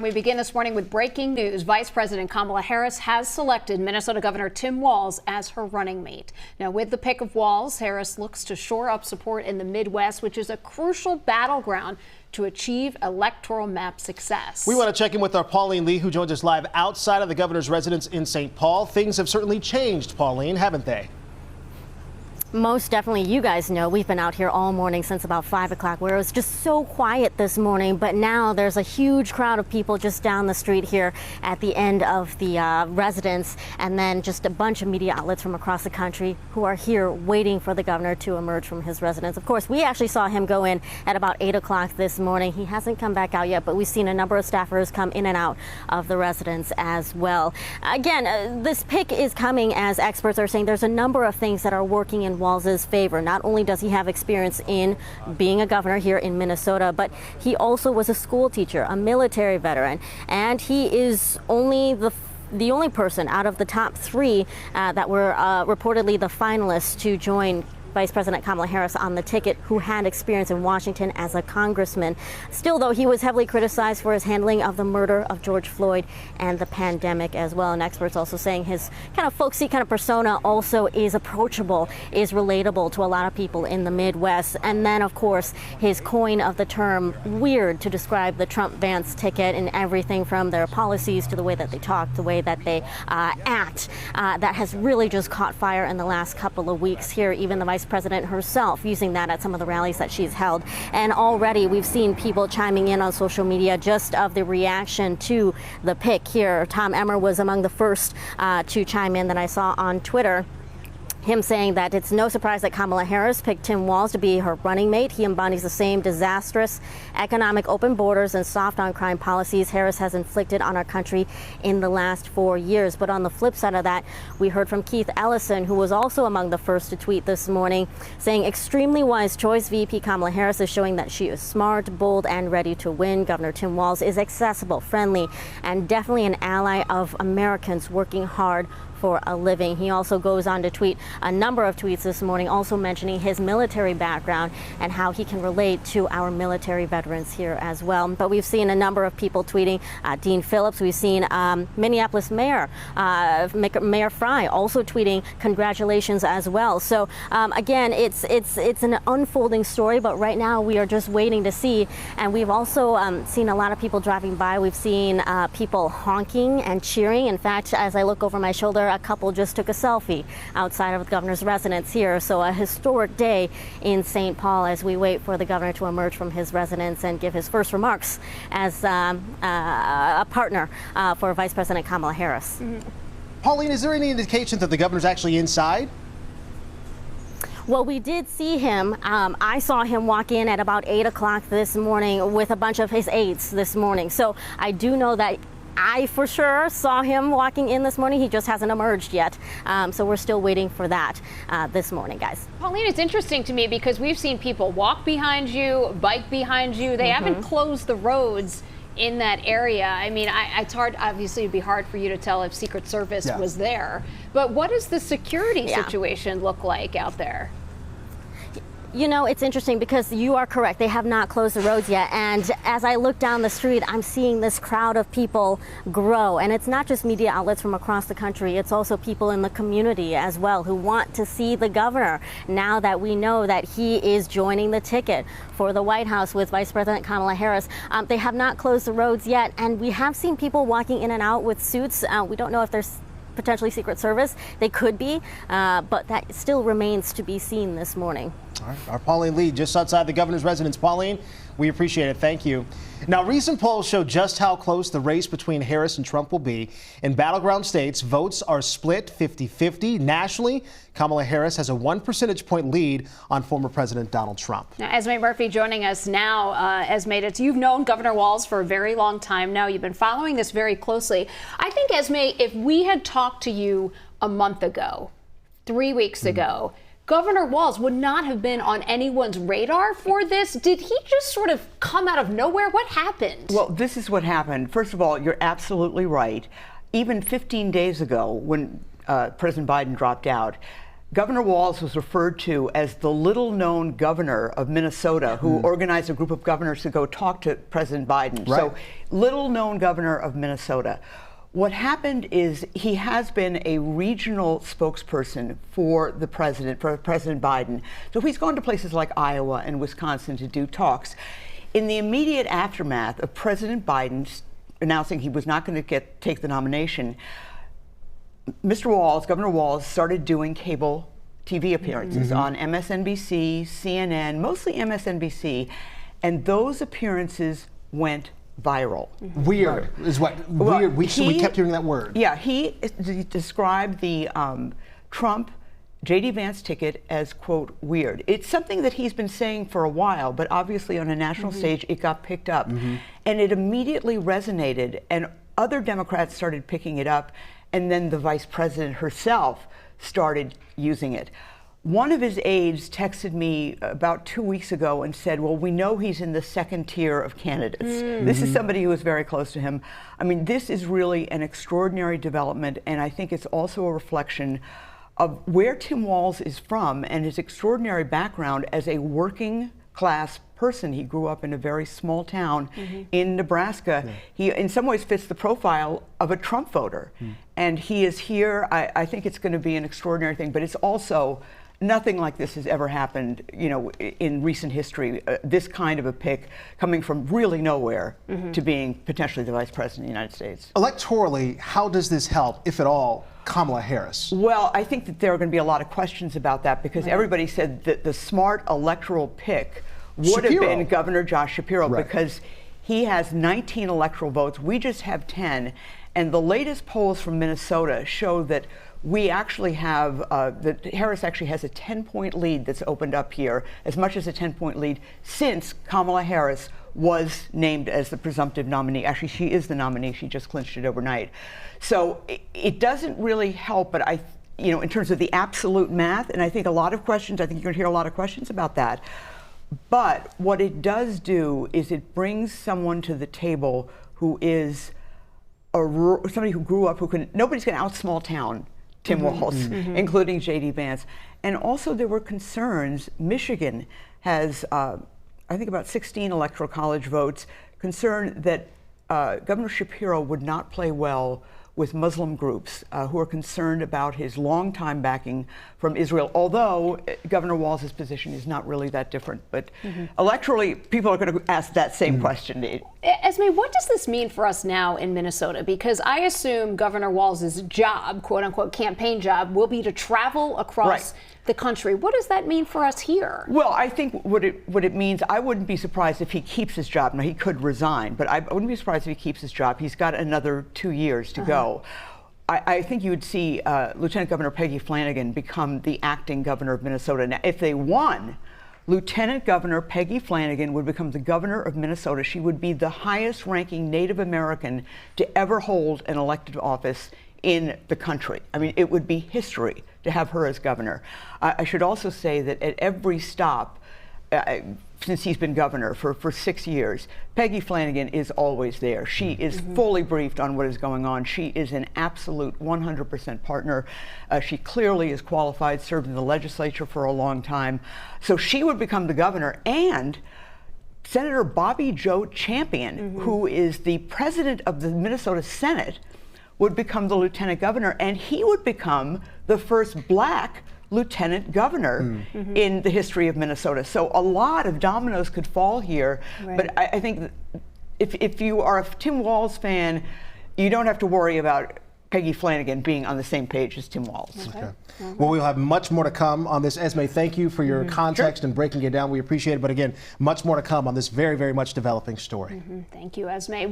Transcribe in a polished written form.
We begin this morning with breaking news. Vice President Kamala Harris has selected Minnesota Governor Tim Walz as her running mate. Now, with the pick of Walz, Harris looks to shore up support in the Midwest, which is a crucial battleground to achieve electoral map success. We want to check in with our Pauline Lee, who joins us live outside of the governor's residence in St. Paul. Things have certainly changed, Pauline, haven't they? Most definitely. You guys know we've been out here all morning since about 5 o'clock, where it was just so quiet this morning. But now there's a huge crowd of people just down the street here at the end of the residence, and then just a bunch of media outlets from across the country who are here waiting for the governor to emerge from his residence. Of course, we actually saw him go in at about 8 o'clock this morning. He hasn't come back out yet, but we've seen a number of staffers come in and out of the residence as well. Again, this pick is coming as experts are saying there's a number of things that are working in Walz's favor. Not only does he have experience in being a governor here in Minnesota, but he also was a school teacher, a military veteran, and he is only the only person out of the top three that were reportedly the finalists to join Vice President Kamala Harris on the ticket who had experience in Washington as a congressman. Still, though, he was heavily criticized for his handling of the murder of George Floyd and the pandemic as well. And experts also saying his kind of folksy kind of persona also is approachable, is relatable to a lot of people in the Midwest. And then, of course, his coin of the term weird to describe the Trump-Vance ticket and everything from their policies to the way that they talk, the way that they act. That has really just caught fire in the last couple of weeks here. Even the Vice President herself using that at some of the rallies that she's held. And already we've seen people chiming in on social media just of the reaction to the pick here. Tom Emmer was among the first to chime in that I saw on Twitter. Him saying that it's no surprise that Kamala Harris picked Tim Walz to be her running mate. He embodies the same disastrous economic open borders and soft on crime policies Harris has inflicted on our country in the last 4 years. But on the flip side of that, we heard from Keith Ellison, who was also among the first to tweet this morning, saying extremely wise choice. VP Kamala Harris is showing that she is smart, bold, and ready to win. Governor Tim Walz is accessible, friendly, and definitely an ally of Americans working hard for a living. He also goes on to tweet a number of tweets this morning, also mentioning his military background and how he can relate to our military veterans here as well. But we've seen a number of people tweeting. Dean Phillips, we've seen Minneapolis Mayor Fry also tweeting congratulations as well. So again, it's an unfolding story, but right now we are just waiting to see. And we've also seen a lot of people driving by. We've seen people honking and cheering. In fact, as I look over my shoulder, a couple just took a selfie outside of the governor's residence here. So a historic day in St. Paul as we wait for the governor to emerge from his residence and give his first remarks as a partner for Vice President Kamala Harris. Mm-hmm. Pauline, is there any indication that the governor's actually inside? Well, we did see him. I saw him walk in at about 8 o'clock this morning with a bunch of his aides this morning. So I do know that I for sure saw him walking in this morning. He just hasn't emerged yet. So we're still waiting for that this morning, guys. Pauline, it's interesting to me because we've seen people walk behind you, bike behind you. They haven't closed the roads in that area. I mean, it's hard, obviously it'd be hard for you to tell if Secret Service was there. But what does the security situation look like out there? You know, it's interesting because you are correct. They have not closed the roads yet. And as I look down the street, I'm seeing this crowd of people grow. And it's not just media outlets from across the country. It's also people in the community as well who want to see the governor now that we know that he is joining the ticket for the White House with Vice President Kamala Harris. They have not closed the roads yet. And we have seen people walking in and out with suits. We don't know if there's potentially Secret Service. They could be, but that still remains to be seen this morning. All right. Our Pauline Lee just outside the governor's residence. Pauline, we appreciate it. Thank you. Now, recent polls show just how close the race between Harris and Trump will be. In battleground states, votes are split 50-50. Nationally, Kamala Harris has a 1 percentage point lead on former President Donald Trump. Now, Esme Murphy joining us now. Esme, you've known Governor Walz for a very long time now. You've been following this very closely. I think, Esme, if we had talked to you a month ago, 3 weeks ago, Governor Walz would not have been on anyone's radar for this. Did he just sort of come out of nowhere? What happened? Well, this is what happened. First of all, you're absolutely right. Even 15 days ago, when President Biden dropped out, Governor Walz was referred to as the little-known governor of Minnesota, who organized a group of governors to go talk to President Biden. Right. So, little-known governor of Minnesota. What happened is he has been a regional spokesperson for the president, for President Biden. So he's gone to places like Iowa and Wisconsin to do talks. In the immediate aftermath of President Biden announcing he was not going to take the nomination, Mr. Walz, Governor Walz, started doing cable TV appearances on MSNBC, CNN, mostly MSNBC, and those appearances went viral. Weird is what weird. We kept hearing that word. Yeah, he described the Trump J.D. Vance ticket as, quote, weird. It's something that he's been saying for a while, but obviously on a national stage it got picked up, and it immediately resonated, and other Democrats started picking it up, and then the vice president herself started using it. One of his aides texted me about 2 weeks ago and said, well, we know he's in the second tier of candidates. This is somebody who is very close to him. I mean, this is really an extraordinary development, and I think it's also a reflection of where Tim Walz is from and his extraordinary background as a working class person. He grew up in a very small town in Nebraska. He, in some ways, fits the profile of a Trump voter. And he is here. I think it's going to be an extraordinary thing, but it's also nothing like this has ever happened, you know, in recent history. This kind of a pick coming from really nowhere to being potentially the vice president of the United States. Electorally, how does this help, if at all, Kamala Harris? Well, I think that there are going to be a lot of questions about that because everybody said that the smart electoral pick would have been Governor Josh Shapiro because he has 19 electoral votes. We just have 10. And the latest polls from Minnesota show that we actually have, that Harris actually has a 10-point lead that's opened up here, as much as a 10-point lead, since Kamala Harris was named as the presumptive nominee. Actually, she is the nominee. She just clinched it overnight. So it doesn't really help, but you know, in terms of the absolute math, and I think a lot of questions, I think you're going to hear a lot of questions about that. But what it does do is it brings someone to the table who is somebody who grew up, nobody's going to out small town Tim Walz, including J.D. Vance. And also there were concerns. Michigan has, I think, about 16 electoral college votes, concerned that Governor Shapiro would not play well with Muslim groups who are concerned about his longtime backing from Israel, although Governor Walz's position is not really that different. But electorally, people are going to ask that same question. Esme, what does this mean for us now in Minnesota? Because I assume Governor Walz's job, quote unquote, campaign job, will be to travel across the country. What does that mean for us here? Well, I think what it means, I wouldn't be surprised if he keeps his job. Now, he could resign, but I wouldn't be surprised if he keeps his job. He's got another 2 years to go. I think you would see Lieutenant Governor Peggy Flanagan become the acting governor of Minnesota. Now, if they won, Lieutenant Governor Peggy Flanagan would become the governor of Minnesota. She would be the highest ranking Native American to ever hold an elected office in the country. I mean, it would be history to have her as governor. I should also say that at every stop, since he's been governor for 6 years, Peggy Flanagan is always there. She is fully briefed on what is going on. She is an absolute 100% partner. She clearly is qualified, served in the legislature for a long time. So she would become the governor, and Senator Bobby Joe Champion, who is the president of the Minnesota Senate, would become the lieutenant governor, and he would become the first black lieutenant governor in the history of Minnesota. So a lot of dominoes could fall here. But I think if you are a Tim Walz fan, you don't have to worry about Peggy Flanagan being on the same page as Tim Walz. Well, we'll have much more to come on this. Esme, thank you for your context and breaking it down. We appreciate it. But again, much more to come on this very, very much developing story. Thank you, Esme.